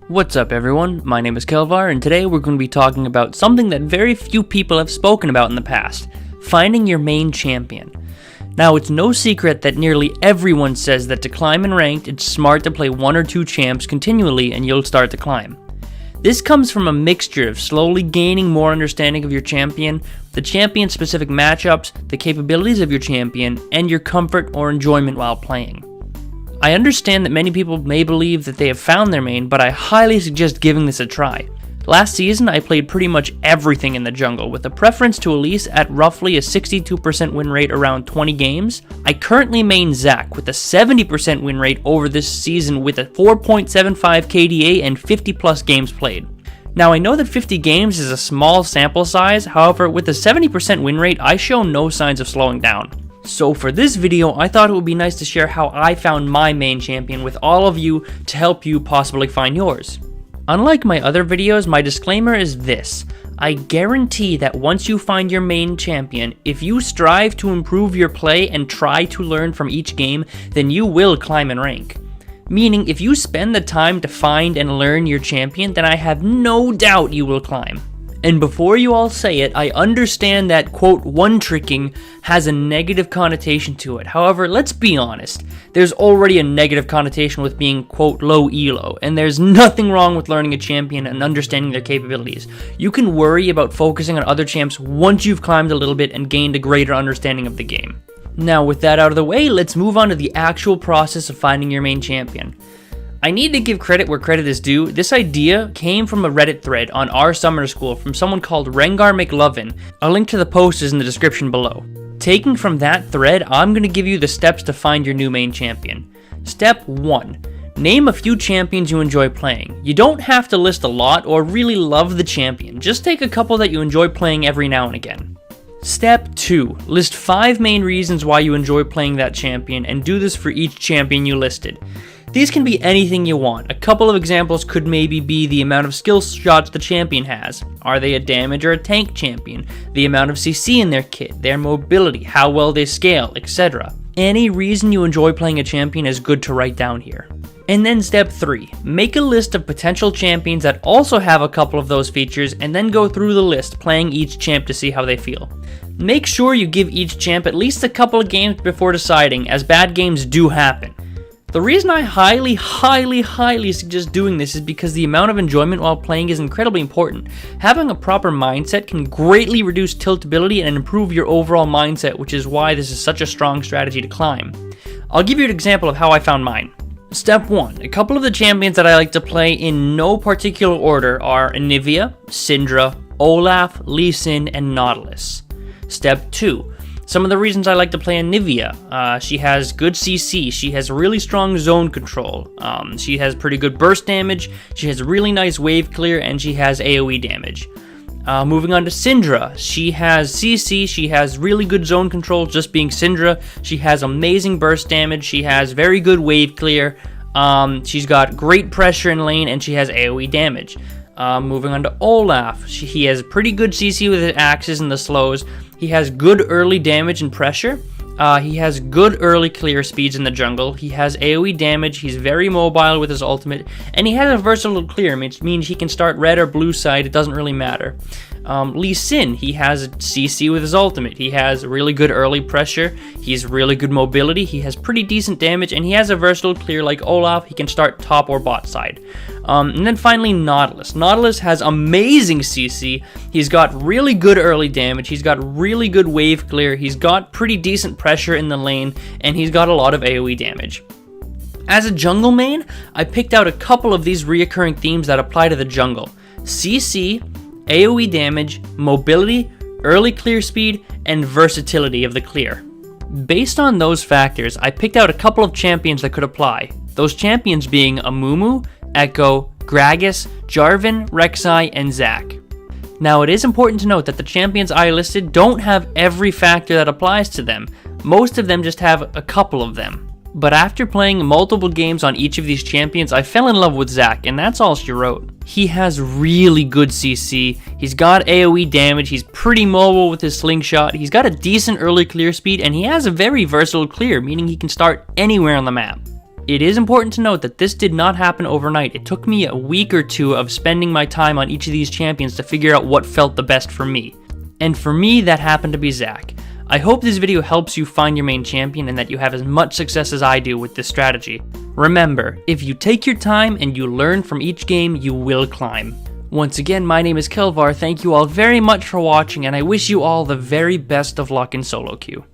What's up everyone, my name is Kelvar and today we're going to be talking about something that very few people have spoken about in the past, finding your main champion. Now it's no secret that nearly everyone says that to climb in ranked it's smart to play one or two champs continually and you'll start to climb. This comes from a mixture of slowly gaining more understanding of your champion, the champion specific matchups, the capabilities of your champion, and your comfort or enjoyment while playing. I understand that many people may believe that they have found their main, but I highly suggest giving this a try. Last season, I played pretty much everything in the jungle, with a preference to Elise at roughly a 62% win rate around 20 games. I currently main Zac with a 70% win rate over this season with a 4.75 KDA and 50 plus games played. Now I know that 50 games is a small sample size, however with a 70% win rate, I show no signs of slowing down. So for this video, I thought it would be nice to share how I found my main champion with all of you to help you possibly find yours. Unlike my other videos, my disclaimer is this: I guarantee that once you find your main champion, if you strive to improve your play and try to learn from each game, then you will climb in rank. Meaning, if you spend the time to find and learn your champion, then I have no doubt you will climb. And before you all say it, I understand that, quote, one-tricking has a negative connotation to it. However, let's be honest, there's already a negative connotation with being, quote, low elo, and there's nothing wrong with learning a champion and understanding their capabilities. You can worry about focusing on other champs once you've climbed a little bit and gained a greater understanding of the game. Now, with that out of the way, let's move on to the actual process of finding your main champion. I need to give credit where credit is due. This idea came from a Reddit thread on our summer school from someone called Rengar McLovin. A link to the post is in the description below. Taking from that thread, I'm going to give you the steps to find your new main champion. Step 1. Name a few champions you enjoy playing. You don't have to list a lot or really love the champion. Just take a couple that you enjoy playing every now and again. Step 2. List 5 main reasons why you enjoy playing that champion and do this for each champion you listed. These can be anything you want. A couple of examples could maybe be the amount of skill shots the champion has. Are they a damage or a tank champion? The amount of CC in their kit, their mobility, how well they scale, etc. Any reason you enjoy playing a champion is good to write down here. And then step 3. Make a list of potential champions that also have a couple of those features and then go through the list playing each champ to see how they feel. Make sure you give each champ at least a couple of games before deciding, as bad games do happen. The reason I highly suggest doing this is because the amount of enjoyment while playing is incredibly important. Having a proper mindset can greatly reduce tiltability and improve your overall mindset, which is why this is such a strong strategy to climb. I'll give you an example of how I found mine. Step 1. A couple of the champions that I like to play in no particular order are Anivia, Syndra, Olaf, Lee Sin, and Nautilus. Step 2. Some of the reasons I like to play Anivia, she has good CC, she has really strong zone control, she has pretty good burst damage, she has really nice wave clear, and she has AoE damage. Moving on to Syndra, she has CC, she has really good zone control just being Syndra, she has amazing burst damage, she has very good wave clear, she's got great pressure in lane, and she has AoE damage. Moving on to Olaf, he has pretty good CC with his axes and the slows. He has good early damage and pressure. He has good early clear speeds in the jungle. He has AoE damage. He's very mobile with his ultimate. And he has a versatile clear, which means he can start red or blue side. It doesn't really matter. Lee Sin, he has CC with his ultimate. He has really good early pressure. He's really good mobility. He has pretty decent damage. And he has a versatile clear like Olaf. He can start top or bot side. And then finally Nautilus. Nautilus has amazing CC. He's got really good early damage. He's got really good wave clear. He's got pretty decent pressure in the lane. And he's got a lot of AoE damage. As a jungle main, I picked out a couple of these reoccurring themes that apply to the jungle. CC, AoE damage, mobility, early clear speed, and versatility of the clear. Based on those factors, I picked out a couple of champions that could apply. Those champions being Amumu, Echo, Gragas, Jarvan, Rek'Sai, and Zac. Now it is important to note that the champions I listed don't have every factor that applies to them. Most of them just have a couple of them. But after playing multiple games on each of these champions, I fell in love with Zac, and that's all she wrote. He has really good CC, he's got AoE damage, he's pretty mobile with his slingshot, he's got a decent early clear speed, and he has a very versatile clear, meaning he can start anywhere on the map. It is important to note that this did not happen overnight. It took me a week or two of spending my time on each of these champions to figure out what felt the best for me. And for me, that happened to be Zac. I hope this video helps you find your main champion and that you have as much success as I do with this strategy. Remember, if you take your time and you learn from each game, you will climb. Once again, my name is Kelvar, thank you all very much for watching, and I wish you all the very best of luck in solo queue.